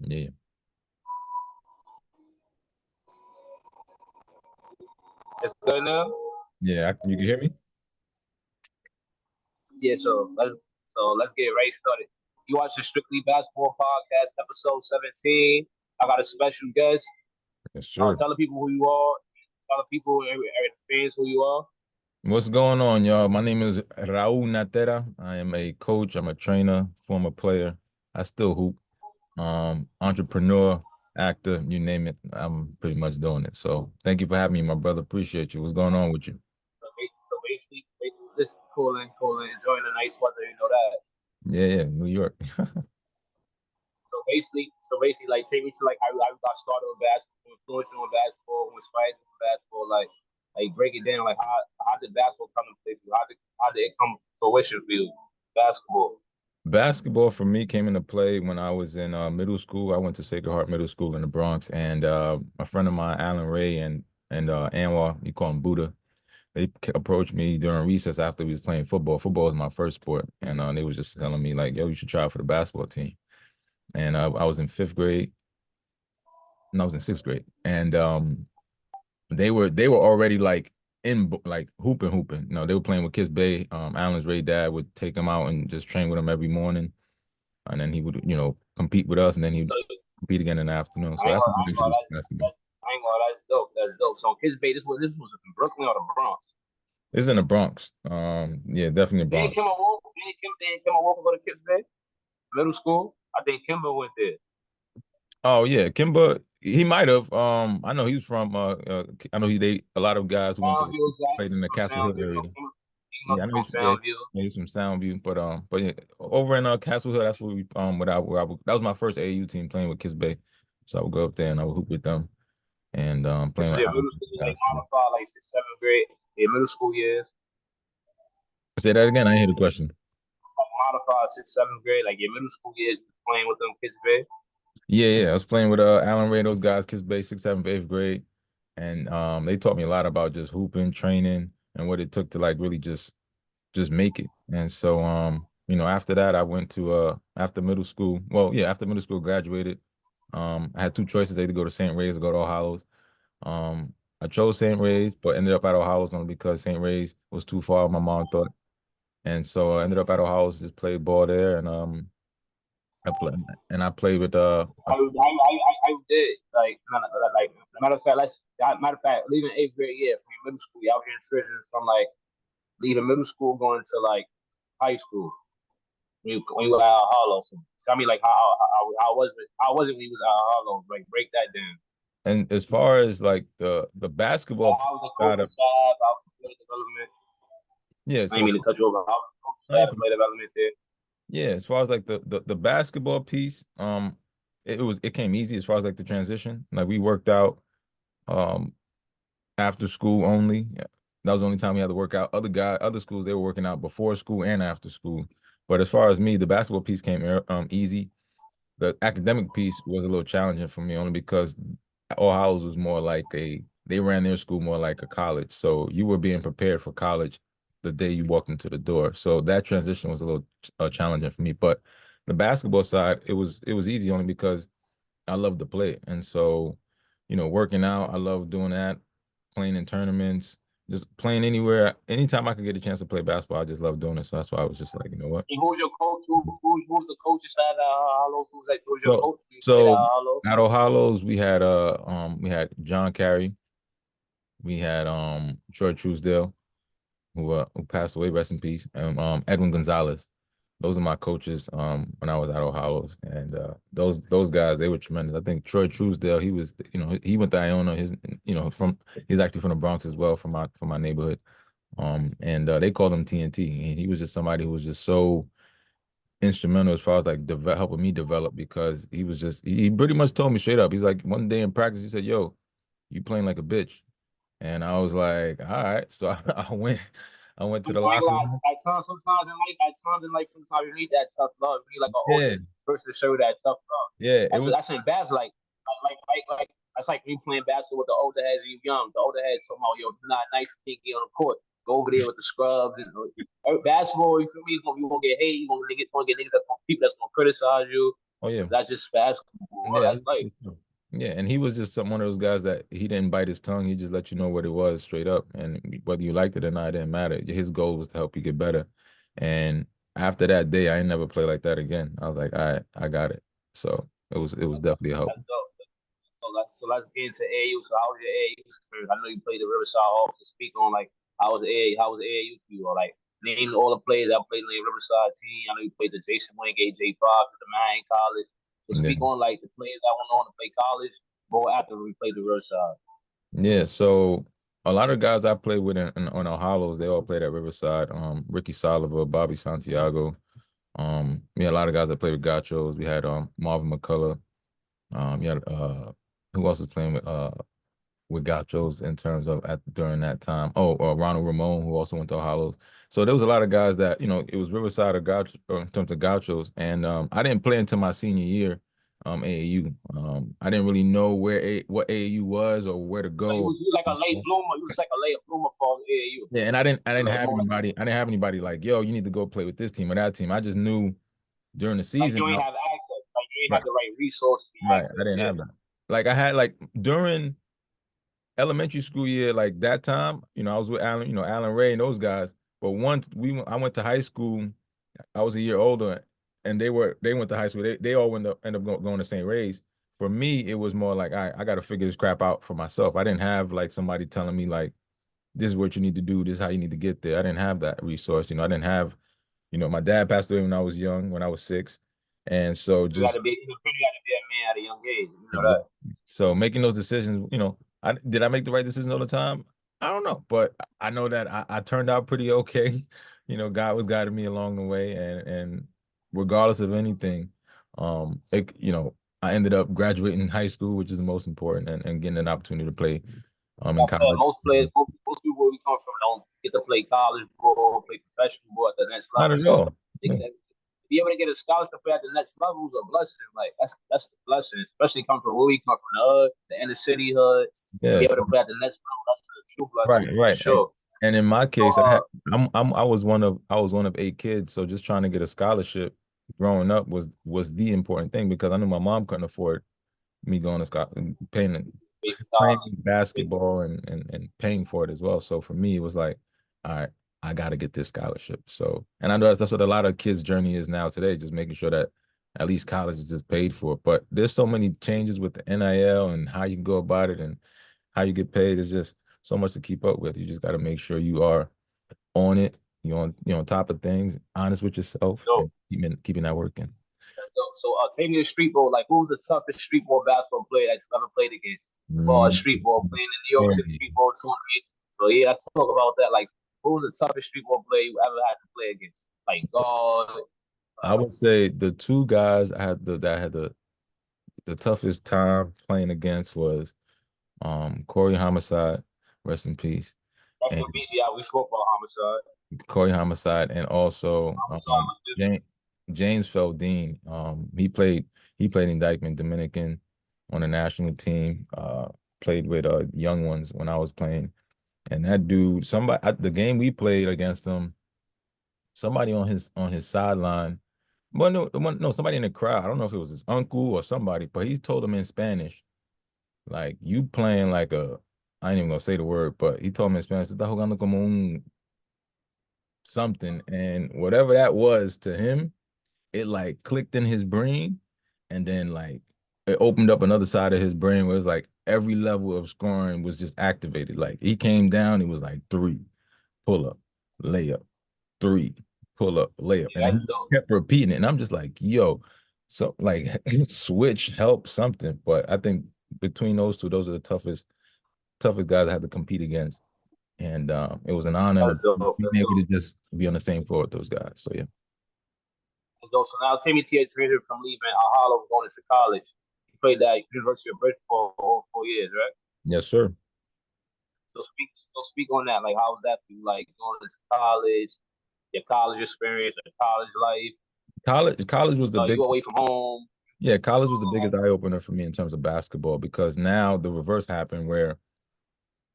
Yeah. It's good now. Yeah, you can hear me? Yeah, so let's get right started. You watch the Strictly Basketball Podcast, episode 17. I got a special guest. Yes, sure. Tell the people who you are. Tell the people, every fans who you are. What's going on, y'all? My name is Raul Natera. I am a coach. I'm a trainer, former player. I still hoop. Entrepreneur, actor, you name it. I'm pretty much doing it. So thank you for having me, my brother. Appreciate you. What's going on with you? So basically, just cooling, enjoying the nice weather. You know that. Yeah, yeah, New York. So basically, like take me to like how you got started with basketball, influence you on basketball, who inspired you on basketball, like break it down, like how did basketball come to play for you? How did it come to fruition for you? Basketball. Basketball for me came into play when I was in middle school. I went to Sacred Heart Middle School in the Bronx, and a friend of mine, Alan Ray and Anwar, you call him Buddha. They approached me during recess after we was playing football. Football was my first sport, and they was just telling me like, "Yo, you should try out for the basketball team." And I was in fifth grade, and I was in sixth grade, and they were already like like hooping. You know, they were playing with Kiss Bay. Alan's Ray dad would take them out and just train with them every morning, and then he would compete with us, and then he'd So compete again in the afternoon. So I ain't that's gonna, what I ain't gonna, introduced me to that's, basketball. that's, I ain't gonna, that's dope. That's dope. So Kids Bay, this was in Brooklyn or the Bronx. It's in the Bronx. Yeah, definitely the Didn't Bronx. Kimber Walker, didn't Kimber Walker go to Kids Bay middle school? I think Kimber went there. Oh yeah, Kimba. He might have. I know he's from. I know a lot of guys who went to Soundville guy played in the from Castle Hill Soundville. area. He Yeah, must I be know from yeah, Soundville. yeah, he's from Soundview. But yeah, over in Castle Hill, that's where we that was my first AAU team playing with Kiss Bay. So I would go up there and I would hoop with them and This playing is with your Alan middle. This is like guys too. modified, like seventh grade. Your middle school years. Say that again. I didn't hear the question. Like modified sixth, seventh grade. Like your middle school years, playing with them Kids Bay. Yeah, yeah. I was playing with Alan Ray, those guys, Kiss Bay, sixth, seventh, eighth grade. And they taught me a lot about just hooping, training, and what it took to like really just make it. And so after that I went to after middle school. Well, yeah, after middle school graduated. I had two choices, either go to St. Ray's or go to All Hallows. I chose St. Ray's, but ended up at All Hallows only because St. Ray's was too far, my mom thought. And so I ended up at All Hallows, just played ball there and I played with I did like matter of fact, leaving eighth grade year from middle school, y'all getting transition from like leaving middle school going to like high school when you were at Harlow. So tell me like how was it when you was at Harlow? Like break that down. and as far as like the basketball I was a side coaching of staff. I was player development. yeah, I didn't so mean to cut you over. I was coaching no, you're staff, fine. player development there. Yeah, as far as like the basketball piece, it came easy as far as like the transition. Like we worked out um after school only. That was the only time we had to work out. Other schools, they were working out before school and after school. But as far as me, the basketball piece came easy. The academic piece was a little challenging for me only because All Hallows was more like they ran their school more like a college. So you were being prepared for college the day you walked into the door. So that transition was a little challenging for me. But the basketball side, it was easy only because I love to play. And so, working out, I love doing that, playing in tournaments, just playing anywhere. Anytime I could get a chance to play basketball, I just love doing it. So that's why I was just like, you know what? And who's your coach? Who's the coaching staff at Harlow? Who's your So coach? You played at so Harlow. at O'Hallows, we had John Carey, we had Troy Truesdale, who passed away, rest in peace, and Edwin Gonzalez. Those are my coaches when I was at O'Hallows, and those guys, they were tremendous. I think Troy Truesdale, he went to Iona. He's actually from the Bronx as well, from my neighborhood. And they called him TNT, and he was just somebody who was just so instrumental as far as like helping me develop, because he pretty much told me straight up. He's like, one day in practice, he said, "Yo, you playing like a bitch," and I was like, "All right." So I went to the I ain't locker gonna room. sometimes you need that tough love. You need like an older Yeah, person to show that tough love. yeah, it was. That's in basketball. Like that's like me playing basketball with the older heads and you young. The older heads talking about yo, you're not nice pinky on the court. Go over there with the scrubs and basketball. You feel me? You gonna get hate. You gonna get niggas people that's gonna criticize you. Oh yeah. That's just basketball. Yeah. That's life. Yeah, and he was just one of those guys that he didn't bite his tongue. He just let you know what it was straight up, and whether you liked it or not, it didn't matter. His goal was to help you get better. And after that day, I ain't never played like that again. I was like, all right, I got it. So it was definitely a help. That's dope. So let's get into AAU. So how was your AAU experience? I know you played the Riverside Hawks. To speak on like how was the AAU for you? Or like name all the players that played in the Riverside team. I know you played the Jason Wingate, J5 at the Maine College. So Yeah. speak on like the players that went on to play college, or after we played the Riverside. Yeah, so a lot of guys I played with on our hollows, they all played at Riverside. Ricky Soliver, Bobby Santiago. We had a lot of guys that played with Gachos. We had Marvin McCullough. You had who else was playing with Gachos in terms of during that time? Oh, Ronald Ramon, who also went to Hollows. So there was a lot of guys that, it was Riverside or Gaucho or in terms of Gauchos. And I didn't play until my senior year, AAU. I didn't really know what AAU was or where to So you go. was, you was like a late bloomer. You was like a late bloomer for the AAU. Yeah, and I didn't Like a have moment, anybody. I didn't have anybody like, yo, you need to go play with this team or that team. I just knew during the like season. you ain't have access. Like you ain't Right, have the right resources and right. I access. didn't Yeah. have that. Like I had like during elementary school year, like that time, I was with Alan, Alan Ray and those guys. But once I went to high school, I was a year older, and they went to high school. They all end up going to St. Ray's. For me, it was more like I got to figure this crap out for myself. I didn't have like somebody telling me like this is what you need to do, this is how you need to get there. I didn't have that resource. I didn't have, my dad passed away when I was young, when I was 6, and so You got just to be. You got to be a man at a young age. You know that. exactly. So making those decisions, did I make the right decision all the time? I don't know, but I know that I turned out pretty okay. God was guiding me along the way, and regardless of anything, I ended up graduating high school, which is the most important, and getting an opportunity to play in college. Most players, most people where we come from don't get to play college ball, play professional ball at the next Not level. at So all. they, Yeah, they, to be able to get a scholarship at the next level is a blessing. Like that's a blessing, especially come from where we come from, the hood, the inner city hood. To be yes, able to play at the next level, that's a true blessing right, for right. sure. And in my So case, I was one of 8 kids, so just trying to get a scholarship growing up was the important thing because I knew my mom couldn't afford me going to school, playing college, basketball and paying for it as well. So for me, it was like, all right, I got to get this scholarship. So, and I know that's what a lot of kids' journey is now today, just making sure that at least college is just paid for. But there's so many changes with the NIL and how you go about it and how you get paid. It's just so much to keep up with. You just got to make sure you are on it. You're on top of things, honest with yourself, so and keeping that working. so take me to street ball. Like, who's the toughest street ball basketball player that you've ever played against? Or Mm, street ball playing in New York City man. street ball tournaments. So yeah, let's talk about that. Like, who's the toughest street ball player you ever had to play against? Like God, I would say the two guys that I had the toughest time playing against was Corey Homicide, rest in peace, that's and the BG. We spoke about homicide. Corey Homicide, and also Homicide was different. James Feldine. He played in Dykeman Dominican on the national team. Played with young ones when I was playing, and that dude, the game we played against him, somebody on his sideline. Well, no, somebody in the crowd. I don't know if it was his uncle or somebody, but he told him in Spanish, like, you playing like I ain't even gonna say the word, but he told me in Spanish, "Está jugando como un something," and whatever that was to him, it like clicked in his brain, and then like it opened up another side of his brain where it's like every level of scoring was just activated. Like he came down, he was like 3, pull up, layup, 3, pull up, layup, Yeah, and then that's he dope. kept repeating it, and I'm just like, yo, so like switch help something, but I think between those two, those are the toughest guys I had to compete against. And it was an honor That's to dope. be That's able to dope. just be on the same floor with those guys. So yeah. That's dope. So now take me to your transition from leaving Harlem going into college. You played at University of Bristol for over 4 years, right? Yes, sir. So speak on that. Like, how was that for you? Like going into college, your college experience, your college life. College was the You big away from home. Yeah, college was the biggest eye opener for me in terms of basketball because now the reverse happened where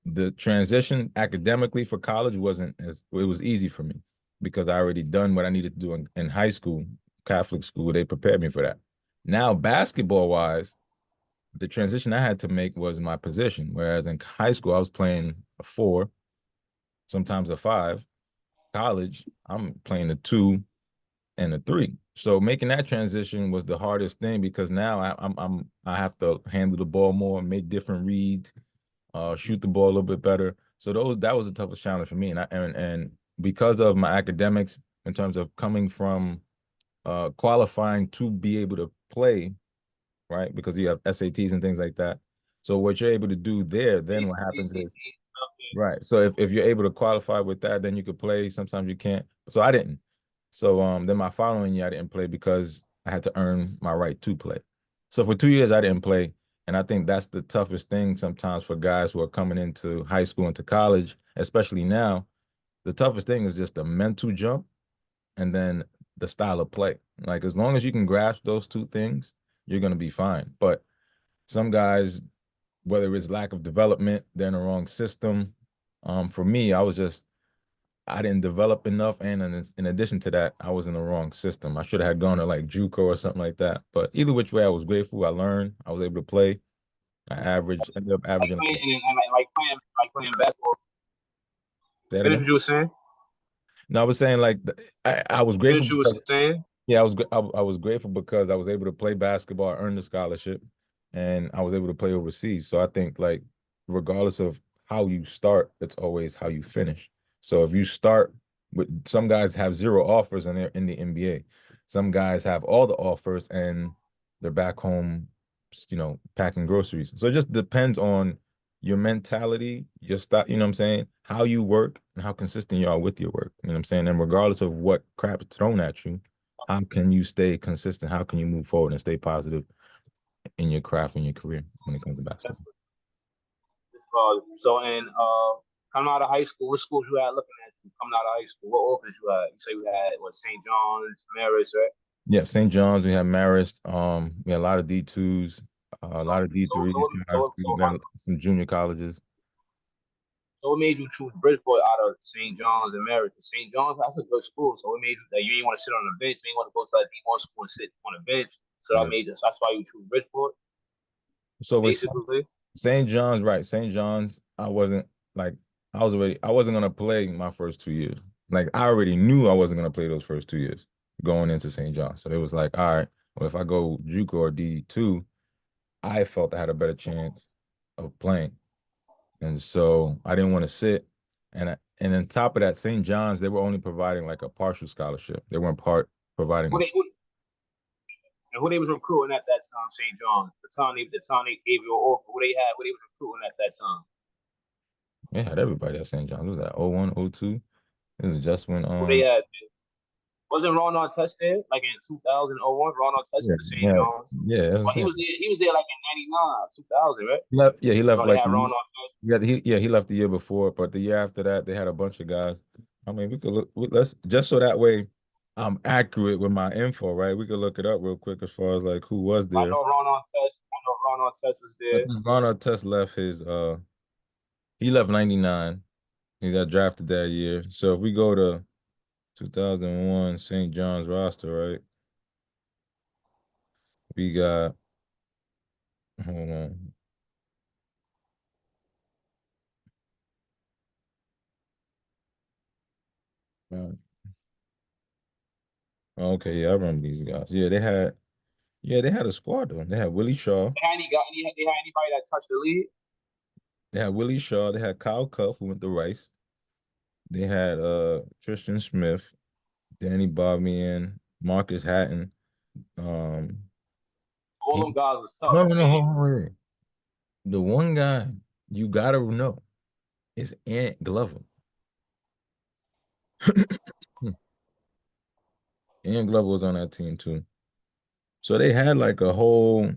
the transition academically for college wasn't as it was easy for me because I already done what I needed to do in high school, Catholic school. They prepared me for that. Now, basketball wise, the transition I had to make was my position. Whereas in high school, I was playing a four, sometimes a five. College, I'm playing a two and a three. So making that transition was the hardest thing because now I have to handle the ball more, make different reads, shoot the ball a little bit better. So that was the toughest challenge for me. And because of my academics in terms of coming from qualifying to be able to play, right? Because you have SATs and things like that. So what you're able to do there, then what happens is right. So if you're able to qualify with that, then you could play. Sometimes you can't. So I didn't. So then my following year I didn't play because I had to earn my right to play. So for 2 years I didn't play. And I think that's the toughest thing sometimes for guys who are coming into high school into college, especially now. The toughest thing is just the mental jump and then the style of play. Like as long as you can grasp those two things, you're gonna be fine. But some guys, whether it's lack of development, they're in the wrong system. For me, I didn't develop enough, and in addition to that, I was in the wrong system. I should have had gone to like JUCO or something like that. But either which way, I was grateful. I learned. I was able to play. I averaged, ended up Like averaging. playing and like playing basketball. Say that Finish again. what you were saying. No, I was saying like I was grateful Finish what you because were saying. yeah, I was grateful because I was able to play basketball, earn the scholarship, and I was able to play overseas. So I think like regardless of how you start, it's always how you finish. So if you start with some guys have zero offers and they're in the NBA. Some guys have all the offers and they're back home, packing groceries. So it just depends on your mentality, your style, you know what I'm saying? How you work and how consistent you are with your work. You know what I'm saying? And regardless of what crap is thrown at you, how can you stay consistent? How can you move forward and stay positive in your craft and your career when it comes to That's basketball? so. And coming out of high school, what schools you had looking at you coming out of high school? What offers you had? You say you had what St. John's, Marist, right? Yeah, St. John's, we had Marist, we had a lot of D2s, a lot of So so D3s, guys, so we got some junior colleges. so what made you choose Bridgeport out of St. John's and Marist? St. John's, that's a good school. So it made you that you didn't want to sit on the bench. You didn't want to go to a D1 school and sit on the bench. So that Yeah. made this. That's why you choose Bridgeport, So with basically. St. John's, right? St. John's, like I wasn't gonna play my first 2 years. Like I already knew I wasn't gonna play those first 2 years going into St. John's. So it was like, all right, well, if I go JUCO or D2, I felt I had a better chance of playing. And so I didn't want to sit. And on top of that, St. John's, they were only providing like a partial scholarship. They weren't providing Who a they who, and who they was recruiting at that time, St. John's. The time they gave you an offer. Who they was recruiting at that time. they had everybody at St. John's. It was that 01, 02. It was just when Who they had? Wasn't Ron Test there? Like in 2001, Ron Test yeah, with the St. yeah, John's. yeah, that's what I'm Well, saying. he was there like in 99, 2000, right? He left No, they like had Ron Test. he left the year before, but the year after that they had a bunch of guys. I mean, let's just so that way I'm accurate with my info, right? We could look it up real quick as far as like who was I there. know Ron Test. I know Ron Test was I there. think Ron Test left he left 99. He got drafted that year. So if we go to 2001 St. John's roster, right? We got hold on. Okay, yeah, I remember these guys. They had a squad though. They had Willie Shaw. They had anybody that touched the league? They had Willie Shaw. They had Kyle Cuff, who went to Rice. They had Tristan Smith, Danny Bobbian, Marcus Hatton. Um, All he, them guys was tough. no, no, I no, mean, hold on, wait, wait. The one guy you gotta know is Ant Glover. Ant Glover was on that team too. So they had like a whole.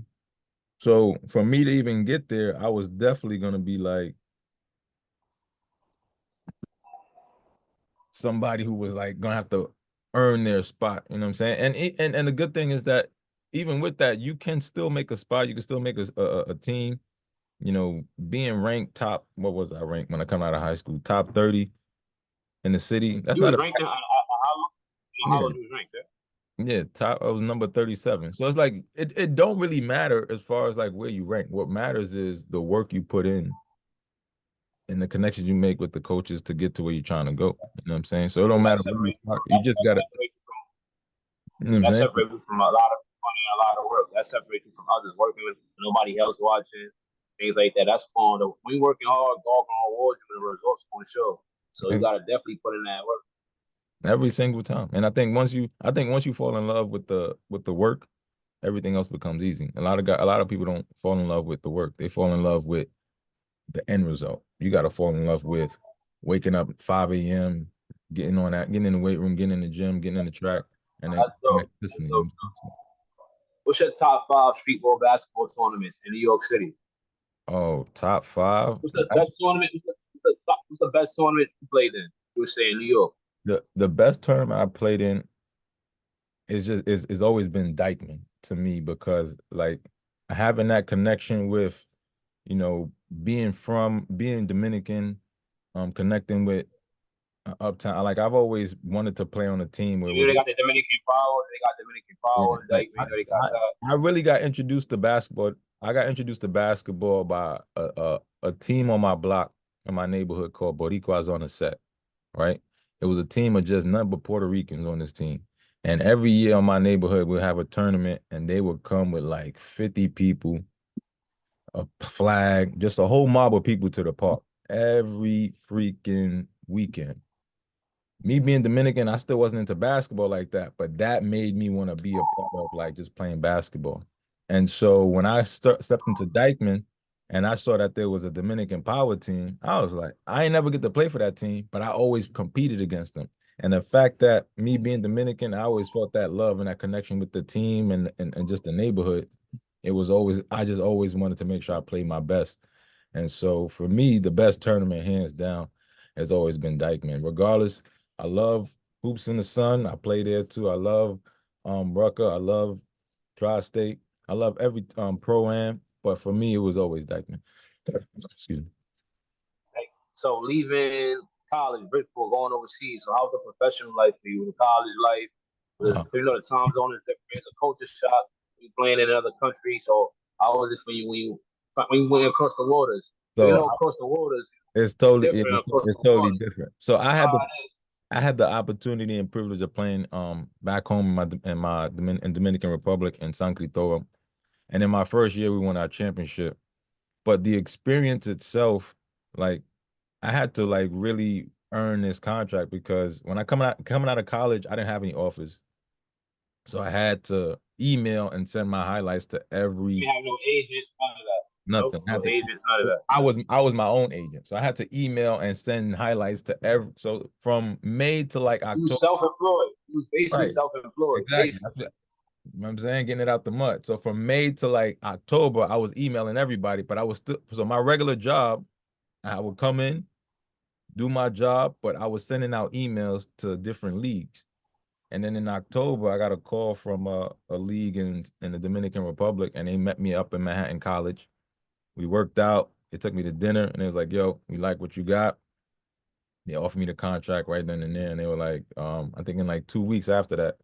So for me to even get there, I was definitely gonna be like somebody who was like gonna have to earn their spot. You know what I'm saying? And the good thing is that even with that, you can still make a spot. You can still make a team. Being ranked top. What was I ranked when I come out of high school? Top 30 in the city. That's you not was a ranked in Hollow. You know, yeah. Hollow, you was ranked, yeah? Yeah, top I was number 37. So it's like it don't really matter as far as like where you rank. What matters is the work you put in and the connections you make with the coaches to get to where you're trying to go. You know what I'm saying? So it don't That matter where you separates start. You just that gotta, separates you from you know what I'm that saying? separates you from a lot of money and a lot of work. That separates you from others working with nobody else watching, things like that. That's fun. When you working hard, dog on awards, you the results going to show. So you gotta definitely put in that work. Every single time. And I think once you fall in love with the work, everything else becomes easy. A lot of people don't fall in love with the work. They fall in love with the end result. You got to fall in love with waking up at 5 a.m., getting in the weight room, getting in the gym, getting in the track, and then That's dope. That's consistency. You know dope. what I'm saying? What's your top five streetball basketball tournaments in New York City? Oh, top five. What's the best tournament? What's the best tournament you played in? You were saying New York. The best tournament I played in is always been Dykeman to me because like having that connection with, you know, being Dominican, connecting with uptown. Like I've always wanted to play on a team where it You was know, they got the Dominican power. They got Dominican yeah, power. like Like you know, they got I, that. I really got introduced to basketball. I got introduced to basketball by a team on my block in my neighborhood called Boricuas on the Set, right? It was a team of just nothing but Puerto Ricans on this team. And every year on my neighborhood, we'll have a tournament and they would come with like 50 people, a flag, just a whole mob of people to the park every freaking weekend. Me being Dominican, I still wasn't into basketball like that, but that made me want to be a part of like just playing basketball. And so when I stepped into Dykeman and I saw that there was a Dominican power team, I was like, I ain't never get to play for that team, but I always competed against them. And the fact that me being Dominican, I always felt that love and that connection with the team and just the neighborhood. It was always, I just always wanted to make sure I played my best. And so for me, the best tournament, hands down, has always been Dykeman. Regardless, I love Hoops in the Sun. I play there too. I love Rucker. I love Tri-State. I love every pro-am, but for me, it was always Dykeman. Excuse me. Like, so leaving college, Bridgeport, going overseas. So how's the professional life for you? The college life, Uh, you know, the time zone is different. It's a culture shock. You playing in another country. So how was it for you when you went across the waters? You so know, across the waters, it's it's totally different across it's the totally waters. different. So I had the opportunity and privilege of playing back home in Dominican Republic in San Cristóbal. And in my first year, we won our championship. But the experience itself, like I had to like really earn this contract because when I coming out of college, I didn't have any offers. So I had to email and send my highlights to every You have no agents, none of that. Nope, nothing. I no had to agents, none of that. I was my own agent. So I had to email and send highlights to every so from May to like You was October. self-employed. You was basically Right. self-employed, Exactly. basically. You know what I'm saying? Getting it out the mud. So from May to like October, I was emailing everybody, but I was still so my regular job, I would come in, do my job, but I was sending out emails to different leagues. And then in October, I got a call from a league in the Dominican Republic, and they met me up in Manhattan College. We worked out. They took me to dinner, and it was like, "Yo, we like what you got." They offered me the contract right then and there, and they were like, I think in like 2 weeks after that,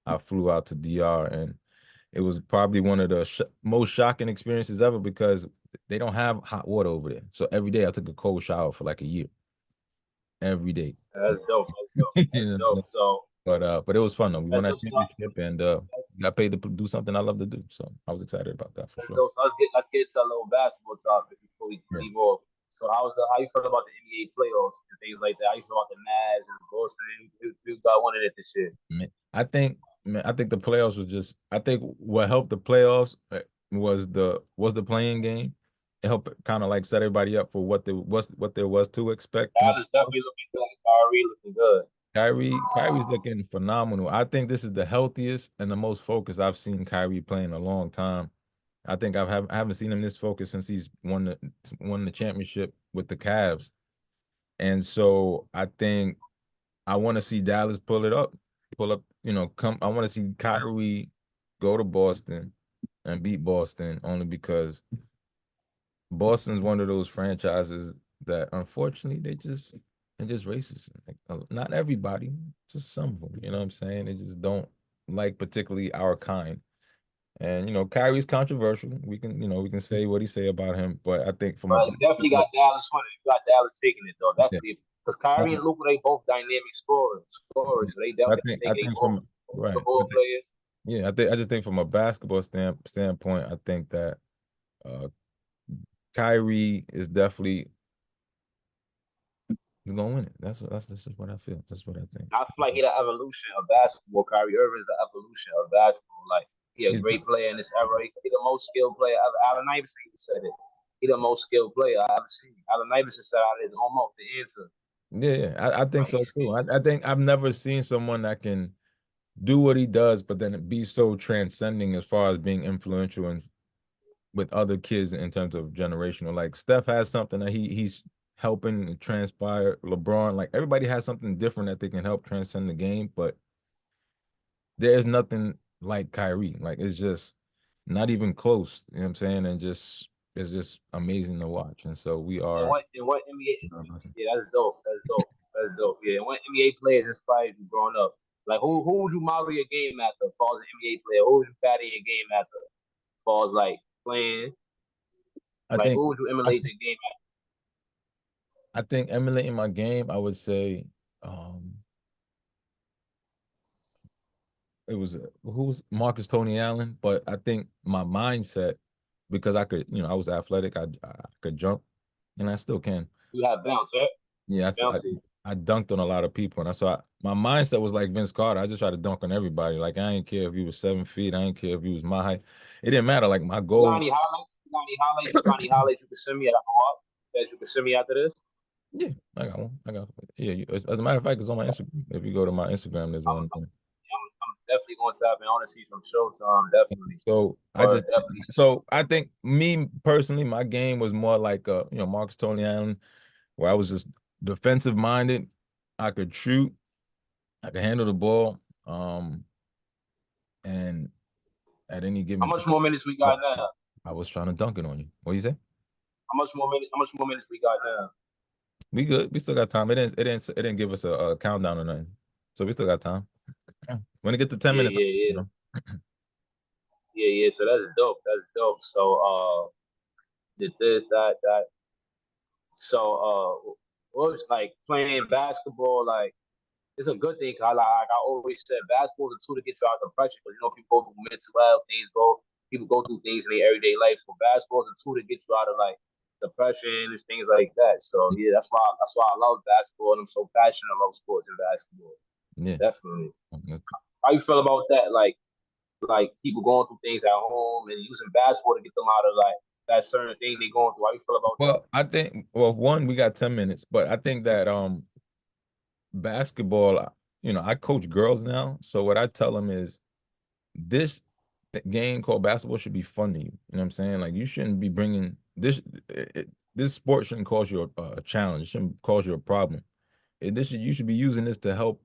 I flew out to DR, and it was probably one of the most shocking experiences ever because they don't have hot water over there. So every day I took a cold shower for like a year, every day. That's dope. That's dope. You That's know what I'm saying? dope. So But it was fun though. We won that's that dope. championship and got paid to do something I love to do. So I was excited about that for sure. So let's get to a little basketball topic before we Yeah. leave off. So how you feel about the NBA playoffs and things like that? How you feel about the Mavs and the Boston? Who got winning it this year? I think the playoffs was just I think what helped the playoffs was the playing game. It helped kind of like set everybody up for what there was to expect in the Dallas playoffs. definitely looking good. Kyrie looking good. Kyrie's looking phenomenal. I think this is the healthiest and the most focused I've seen Kyrie play in a long time. I haven't seen him this focused since he's won the championship with the Cavs. And so I think I want to see Dallas pull up, come. I want to see Kyrie go to Boston and beat Boston only because Boston's one of those franchises that unfortunately they're just racist. Like, not everybody, just some of them. You know what I'm saying? They just don't. like particularly our kind. And Kyrie's controversial. We can say what he say about him, but I think from a But you definitely basketball, got Dallas winning. You got Dallas taking it though. yeah, Definitely because Kyrie and Luka, they both dynamic scorers, so they I definitely think I taking it think both. from Both the right. ball players. Yeah, I just think from a basketball standpoint, I think that uh Kyrie is definitely gonna win it. That's this is what I feel. That's what I think. I feel like he the evolution of basketball. Kyrie Irving is the evolution of basketball. Like he a He's great player in this era. He the most skilled player ever. Allen Iverson even said it. He the most skilled player I ever seen. Allen Iverson said out his own mouth the answer. Yeah, I think Like so too. I think I've never seen someone that can do what he does, but then be so transcending as far as being influential and with other kids in terms of generational. Like Steph has something that he's helping transpire. LeBron, like everybody has something different that they can help transcend the game, but there's nothing like Kyrie. Like it's just not even close. You know what I'm saying? And just it's just amazing to watch. And so we are. and what NBA. Yeah, that's dope. That's dope. That's dope. Yeah, and what NBA players inspired you growing up? Like who would you model your game after? As far as an NBA player, who would you pattern your game after? As far as like playing, I like think who would you I emulate think your game I think emulating my game, I would say um it was who was Marcus Tony Allen, but I think my mindset because I could, I was athletic, I could jump, and I still can. You have bounce, right? Yeah, Bouncy. I dunked on a lot of people, and my mindset was like Vince Carter. I just tried to dunk on everybody. Like I didn't care if you was 7 feet, I didn't care if you was my height. It didn't matter. Like my You got goal. any highlights? You got any highlights? You got any highlights you can send me that you can send me after this? Yeah, I got one. I got yeah. As a matter of fact, it's on my Instagram. If you go to my Instagram, there's I'm, one there. I'm definitely going to tap in. I want to see some showtime, definitely. So I Or just definitely. so I think me personally, my game was more like Marcus Tony Allen, where I was just defensive minded. I could shoot, I could handle the ball, and at any How given much time, more minutes we I, got now? I was trying to dunk it on you. What do you say? How much more minutes? How much more minutes we got now? We good. We still got time. It didn't give us a countdown or nothing. So we still got time. When it get to 10 Yeah, minutes, yeah, yeah, yeah, yeah. So that's dope. That's dope. So did this, that. So what was like playing basketball? Like it's a good thing. 'Cause like I always said, basketball is a tool to get you out of depression. Because people go through mental health things. People go through things in their everyday life. So basketball is a tool to get you out of like depression and things like that. So yeah, that's why I love basketball and I'm so passionate about sports and basketball. yeah. Definitely. How you feel about that? Like people going through things at home and using basketball to get them out of like that certain thing they going through. How you feel about that? Well, I think one, we got 10 minutes, but I think that basketball, I coach girls now. So what I tell them is this game called basketball should be fun to you. You know what I'm saying? Like you shouldn't be bringing this sport shouldn't cause you a challenge. It shouldn't cause you a problem. You should be using this to help,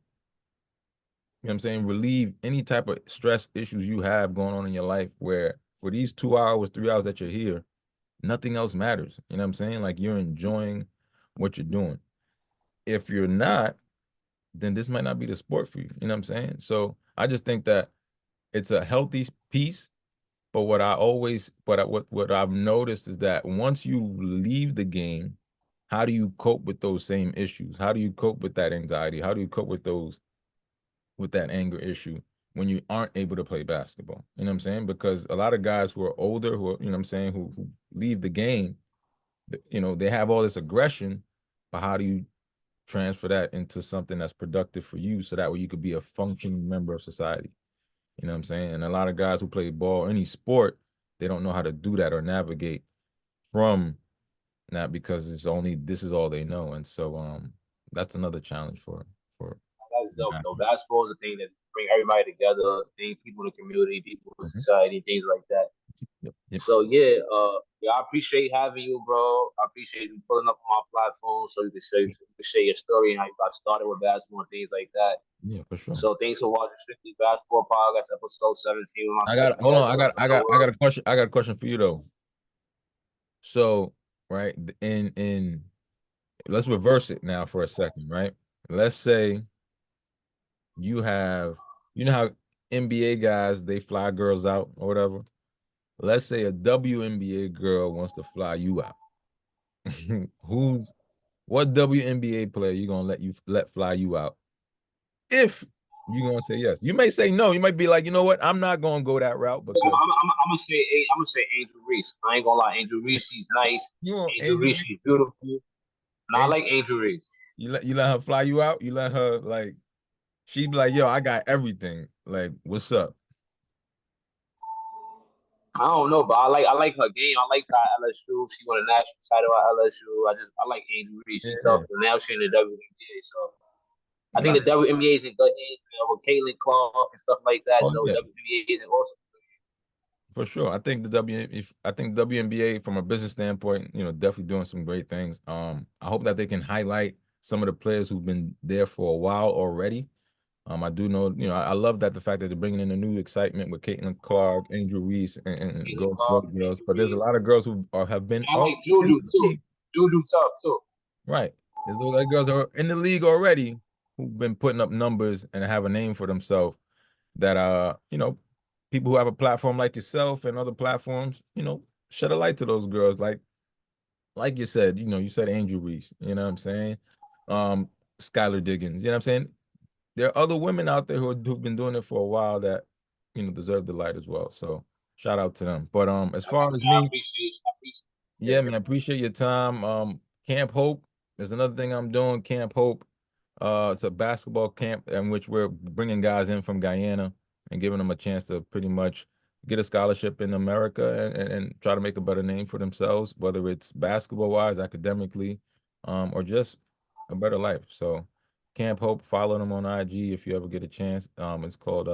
what I'm saying, relieve any type of stress issues you have going on in your life where for these 2 hours, 3 hours that you're here, nothing else matters. You know what I'm saying? Like you're enjoying what you're doing. If you're not, then this might not be the sport for you. You know what I'm saying? So I just think that it's a healthy piece. But what I've noticed is that once you leave the game, how do you cope with those same issues? How do you cope with that anxiety? How do you cope with that anger issue when you aren't able to play basketball? You know what I'm saying? Because a lot of guys who are older, who are, you know what I'm saying, who leave the game, they have all this aggression, but how do you transfer that into something that's productive for you so that way you could be a functioning member of society? You know what I'm saying? And a lot of guys who play ball, any sport, they don't know how to do that or navigate from that because this is all they know. And so that's another challenge for That's dope that. though. Basketball is a thing that bring everybody together, bring people in the community, people in Mhm. society, things like that. Yep. Yep. So yeah, I appreciate having you, bro. I appreciate you pulling up on my platform so you can share your story and how you got started with basketball and things like that. Yeah, for sure. So thanks for watching Strictly Basketball Podcast, episode 17 with my I got special hold on. guest, I got a question. I got a question for you though. So, right, in let's reverse it now for a second, right? Let's say you have, you know how NBA guys, they fly girls out or whatever. Let's say a WNBA girl wants to fly you out. Who's what WNBA player you gonna let fly you out? If you gonna say yes, you may say no. You might be like, you know what? I'm not gonna go that route because I'm gonna say Angel Reese. I ain't gonna lie, Angel Reese. She's nice. you want Angel Reese. She's beautiful. And I Angel, like Angel Reese. you let her fly you out. You let her like she be like, yo, I got everything. Like, what's up? I don't know, but I like her game. I like her at LSU. She won a national title at LSU. I like Angel Reese. She tough. Yeah. And now she's in the WNBA. So I think Nah. the WNBA is in good hands, with Caitlin Clark and stuff like that. Oh So yeah. WNBA is also. For sure. I think WNBA from a business standpoint, definitely doing some great things. I hope that they can highlight some of the players who've been there for a while already. I do know, I love that the fact that they're bringing in a new excitement with Caitlin Clark, Angel Reese, and Caitlin girls, Clark, girls. Angel But there's a Reese. lot of girls who have been I already like in Juju the too. league. Juju tough too. Right. There's a lot of girls who are in the league already who've been putting up numbers and have a name for themselves that people who have a platform like yourself and other platforms, shed a light to those girls. Like you said, you said Angel Reese, you know what I'm saying? Um, Skylar Diggins, you know what I'm saying? There are other women out there who've been doing it for a while that, deserve the light as well. So shout out to them. But as far as I me, appreciate. I appreciate. yeah, Yeah. man, appreciate your time. Camp Hope is another thing I'm doing. Camp Hope. It's a basketball camp in which we're bringing guys in from Guyana and giving them a chance to pretty much get a scholarship in America and try to make a better name for themselves, whether it's basketball wise, academically, or just a better life. So, Camp Hope, follow them on IG if you ever get a chance. It's called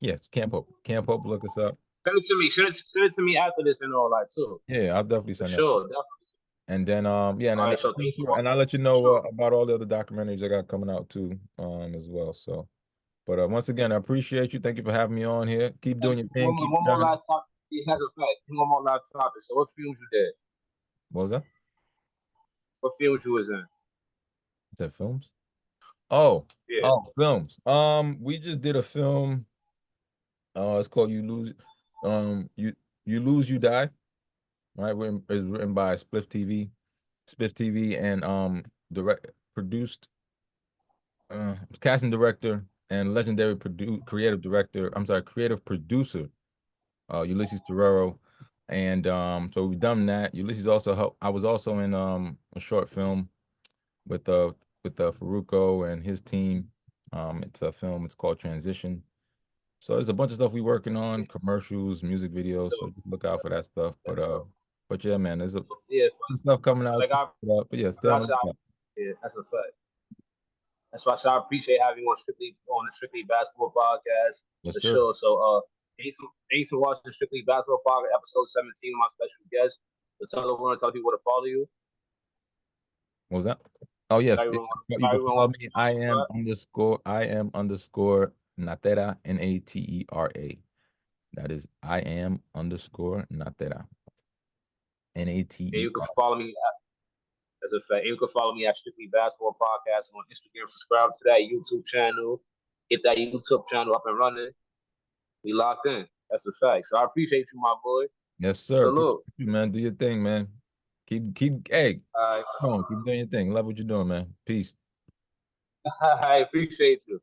yes, Camp Hope. Camp Hope, look us up. Send it to me. Send it to me after this and all that too. Yeah, I'll definitely For send that. sure. Definitely. And then yeah, All and right. So thanks for and I'll let you for know sure. about all the other documentaries I got coming out too, as well. So, but once again, I appreciate you. Thank you for having me on here. Keep And doing your thing. one Keep more shining. last topic. It has a fact. One more last topic. So what films you did? What was that? What films you was in? Is that films? Oh, Yeah. oh, films. We just did a film. It's called You Lose. You Lose, You Die. Right, it's written by Spliff TV, and direct produced, casting director and legendary creative director. I'm sorry, creative producer, Ulysses Torero, and so we've done that. Ulysses also helped. I was also in a short film with Faruko and his team. It's a film. It's called Transition. So there's a bunch of stuff we working on, commercials, music videos. So So just look out for that stuff. But yeah, man, there's a yeah. stuff coming out Like too. I But yeah, like stay I on said, the lookout. yeah, that's a fact. That's why I said I appreciate having you on the Strictly Basketball podcast Yes, for sir. sure. So thanks for watching the Strictly Basketball podcast episode 17 with my special guest. So tell everyone, tell people to follow you. What was that? Oh Tell yes, everyone, you tell can everyone follow me. tell people what. I am underscore Natera, Natera. That is I am underscore Natera, And you can Natera. follow me as a fact. And you can follow me at Strictly Basketball Podcast on Instagram. Subscribe to that YouTube channel. Get that YouTube channel up and running. We locked in. That's a fact. So I appreciate you, my boy. Yes, sir. Appreciate Salute. you, man. Do your thing, man. Hey, All right. come on, keep doing your thing. Love what you're doing, man. Peace. I appreciate you.